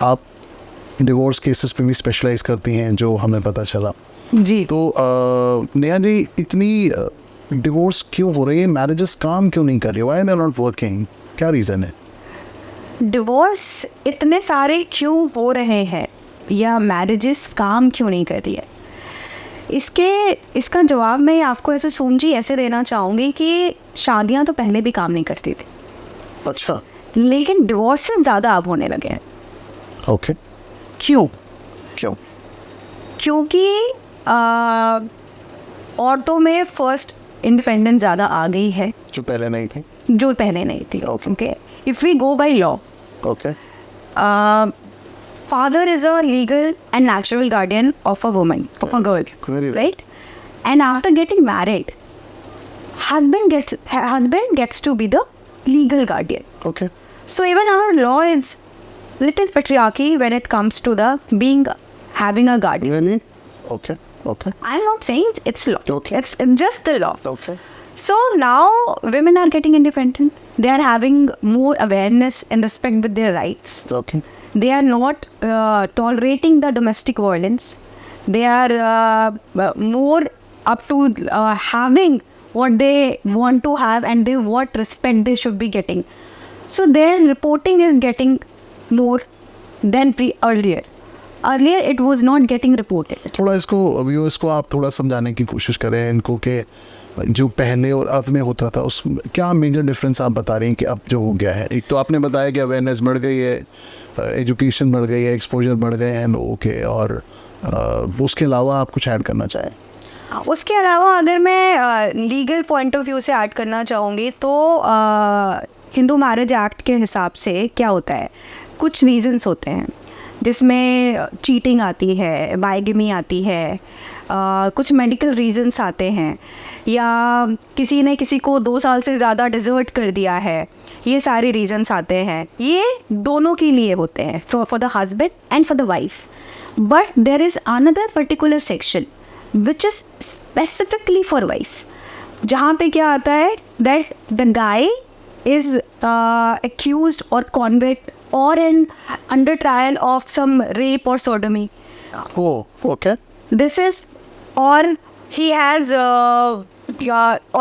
आप divorce cases पे भी स्पेशलाइज करती हैं जो हमें पता चला जी। तो नेहा जी, इतनी डिवोर्स क्यों हो रही है? मैरिजेस काम क्यों नहीं कर रही? Why they are not working? क्या रीज़न है? डिवोर्स इतने सारे क्यों हो रहे हैं या मैरिजेस काम क्यों नहीं कर रही है, इसका जवाब मैं आपको ऐसे सोमजी ऐसे देना चाहूँगी कि शादियाँ तो पहले भी काम नहीं करती थी, अच्छा, लेकिन डिवोर्सेस ज़्यादा अब होने लगे हैं। ओके। क्यों? क्योंकि औरतों में फर्स्ट इंडिपेंडेंस ज़्यादा आ गई है जो पहले नहीं थी। थी। Okay. Okay, if we go by law, okay. father is a legal and natural guardian of a woman, of a girl, Very right. right? And after getting married, husband gets to be the legal guardian. Okay. So even our law is little patriarchy when it comes to the having a guardian. Really? Okay. I'm not saying it's law. Okay. It's just the law. Okay. So now women are getting independent. They are having more awareness and respect with their rights. Okay. They are not tolerating the domestic violence. They are more up to having what they want to have and what respect they should be getting. So their reporting is getting more than earlier. Earlier it was not getting reported. थोड़ा इसको आप थोड़ा समझाने की कोशिश करें इनको कि जो पहले और अब में होता था उस क्या मेजर डिफरेंस आप बता रही हैं कि अब जो हो गया है? एक तो आपने बताया कि अवेयरनेस बढ़ गई है, एजुकेशन बढ़ गई है, एक्सपोजर बढ़ गए हैं लोगों के, और उसके अलावा आप कुछ ऐड करना चाहें? उसके अलावा अगर मैं लीगल पॉइंट ऑफ व्यू से ऐड करना चाहूँगी तो हिंदू मैरिज एक्ट के हिसाब से क्या होता है, कुछ रीजंस होते हैं जिसमें चीटिंग आती है, बाइगमी आती है, कुछ मेडिकल रीजंस आते हैं, या किसी ने किसी को 2 साल से ज़्यादा डिजर्ट कर दिया है, ये सारे रीजंस आते हैं। ये दोनों के लिए होते हैं, for the husband and for the wife. But there is another particular section which is specifically for wife, जहाँ पे क्या आता है that the guy is accused or convict or under trial of some rape or sodomy. Oh, okay. This is, or he has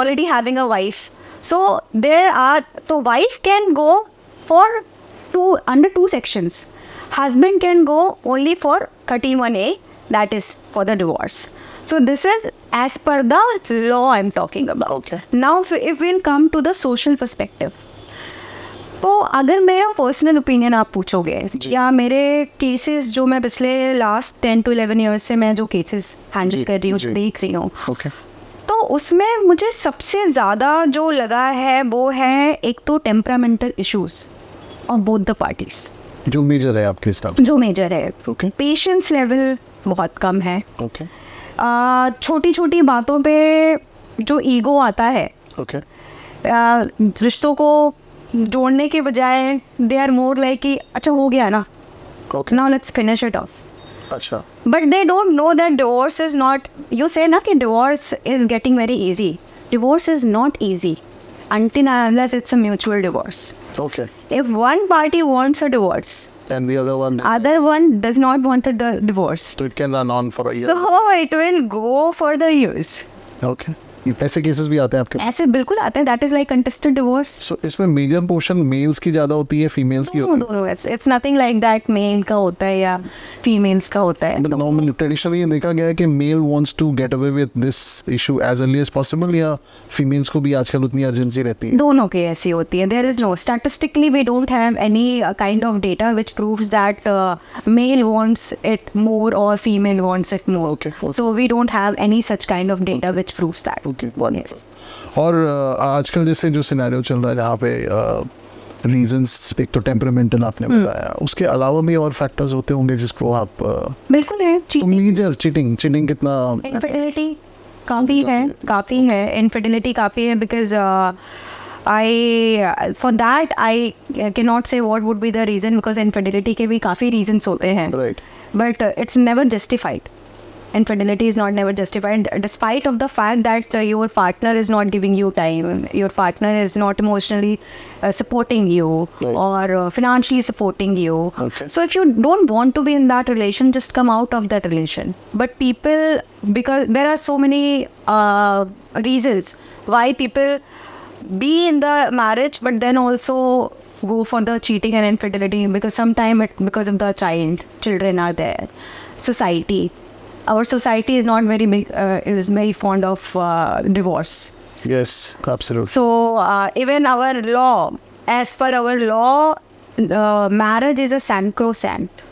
already having a wife. So wife can go for under two sections. Husband can go only for 13(1)(a), that is for the divorce. So this is as per the law I'm talking about. Okay. Now if we'll come to the social perspective, तो अगर मेरा personal opinion आप पूछोगे या मेरे cases जो मैं पिछले लास्ट 10 to 11 ईयर्स से मैं जो केसेस हैंडल कर रही हूँ, देख रही हूँ, तो उसमें मुझे सबसे ज़्यादा जो लगा है वो है एक तो temperamental issues of both the parties, जो मेजर है आपके हिसाब से। जो मेजर है, पेशेंस लेवल बहुत कम है। छोटी छोटी बातों पे जो ईगो आता है, रिश्तों को जोड़ने के बजाय दे आर मोर लाइक कि अच्छा हो गया ना, now let's finish it off. अच्छा, but they don't know that divorce is not, you say ना कि divorce is getting very easy, divorce is not easy until and unless it's a mutual divorce. Okay. If one party wants a divorce and the other one does not want a divorce, so it can run on for a year. So it will go for the years. Okay. ऐसे cases भी आते हैं आपके? ऐसे बिल्कुल आते हैं, that is like contested divorce. So इसमें मेजर पोर्शन मेल्स की ज़्यादा होती है, फीमेल्स की होती है? No, it's nothing like that male का होता है या फीमेल्स का होता है। बट नॉर्मली ट्रेडिशनली ये देखा गया है कि male wants to get away with this issue as early as possible, या फीमेल्स को भी आजकल उतनी अर्जेंसी रहती है? दोनों की ऐसी होती है। There is no statistically we don't have any kind of data which proves that male wants it more और female wants it more, so we don't have any such kind of data which proves that. Okay, और आजकल जैसे जो scenario चल रहा है जहाँ पे रीजंस एक तो टेम्परामेंटल आपने बताया, उसके अलावा भी और फैक्टर्स होते होंगे जिसको आप बिल्कुल है। मेजर चीटिंग कितना? इनफिडेलिटी काफ़ी है इनफिडेलिटी काफ़ी है, because for that I cannot say what would be the reason, because infidelity के भी काफ़ी reasons होते हैं, right, but it's never justified. infidelity is not never justified, despite of the fact that your partner is not giving you time, your partner is not emotionally supporting you, Right. or financially supporting you. Okay. So if you don't want to be in that relation, just come out of that relation. But people, because there are so many reasons why people be in the marriage, but then also go for the cheating and infidelity, because sometimes because of the children are there. Society, our society is not very is very fond of divorce. Yes, absolutely. So even our law, as per our law, marriage is a sacrosanct.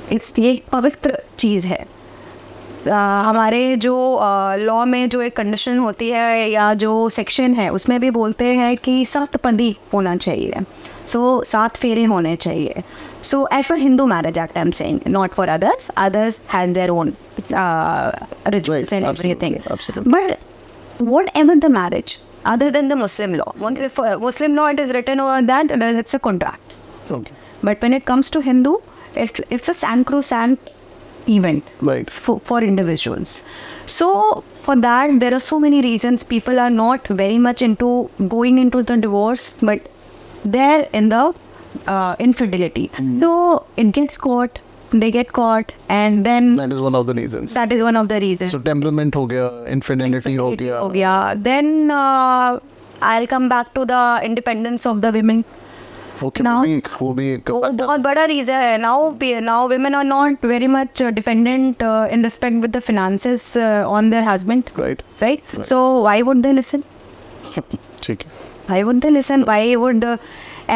It's ये एक पवित्र चीज़ है. हमारे जो law में जो एक condition होती है या जो सेक्शन है उसमें भी बोलते हैं कि सप्तपदी होना चाहिए. सो 7 फेरे होने चाहिए. So as for Hindu marriage act I am saying, not for others have their own rituals and everything. But whatever the marriage, other than the Muslim law, Muslim law, it is written over that it's a contract. Okay. But when it comes to Hindu, it's a sacrosanct event Right. for individuals. So for that, there are so many reasons people are not very much into going into the divorce, but they're in the infidelity. So it gets caught, they get caught, and then That is one of the reasons. that is one of the reasons. So temperament हो गया, infidelity हो गया. हो गया. Then I'll come back to the independence of the women. Okay, Now- वो भी एक वो factor. बहुत बड़ा रीज़न है. Now women are not very much dependent in respect with the finances on their husband. Right. Right? So why would they listen? ठीक है. Why would they listen? Why would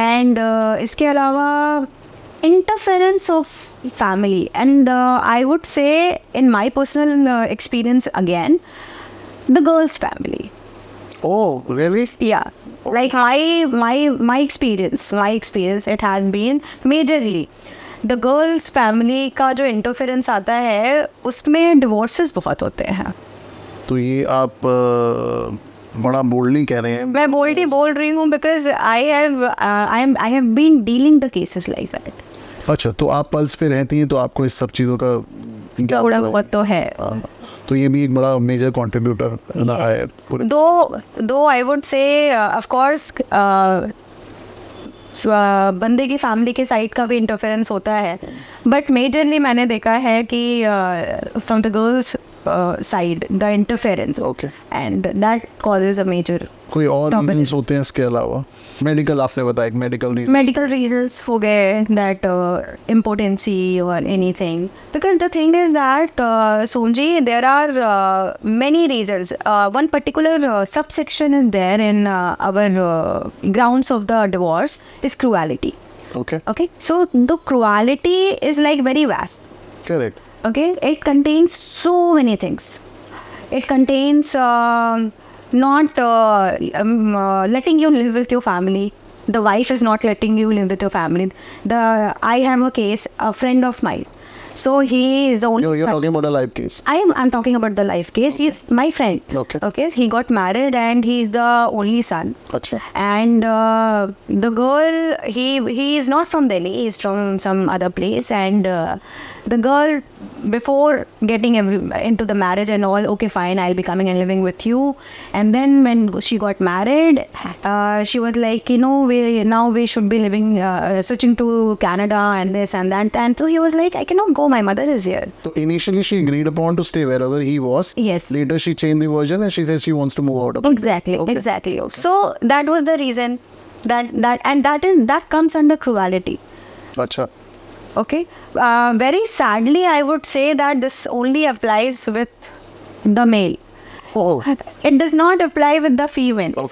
and इसके अलावा interference of family, and I would say in my personal experience again, the girl's family. Oh, really? Yeah, like my experience, it has been majorly the girl's family का जो interference आता है उसमें divorces बहुत होते हैं. तो ये आप बड़ा बोल्डली कह रहे हैं. मैं बोल्डली बोल रही हूँ because I have been dealing the cases like that. अच्छा, तो आप पल्स पे रहती हैं तो आपको इस सब चीज़ों का ज्ञान थोड़ा तो है. बहुत तो है. हाँ, तो ये भी एक बड़ा मेजर कंट्रीब्यूटर रहा है पूरे. Though I would say of course बंदे की फैमिली के साइड का भी इंटरफेरेंस होता है, बट मेजरली मैंने देखा है कि from the girls side the interference, Okay. And that causes a major. कोई और Dominance. रीजंस होते हैं इसके अलावा? मेडिकल आपने बताया, मेडिकल रीजन. Medical reasons हो गए, that impotency or anything, because the thing is that Sonji, there are many reasons. One particular subsection is there in our grounds of the divorce is cruelty. Okay. Okay, so the cruelty is like very vast. Correct. Okay, it contains so many things. It contains not letting you live with your family. The wife is not letting you live with your family. I have a case, a friend of mine. So he is the only. You're talking about a live case. I'm talking about the life case. He's my friend. Okay. Okay. He got married and he's the only son. अच्छा. And the girl, he is not from Delhi. He's from some other place. And the girl, before getting into the marriage and all, okay, fine, I'll be coming and living with you. And then when she got married, she was like, we should be living, switching to Canada and this and that. And so he was like, I cannot go. My mother is here. So initially she agreed upon to stay wherever he was. Yes. Later she changed the version and she said she wants to move out of it. Exactly, Okay. exactly. So that was the reason that comes under cruelty. अच्छा. Okay. Very sadly, I would say that this only applies with the male. Oh. It does not apply with the female.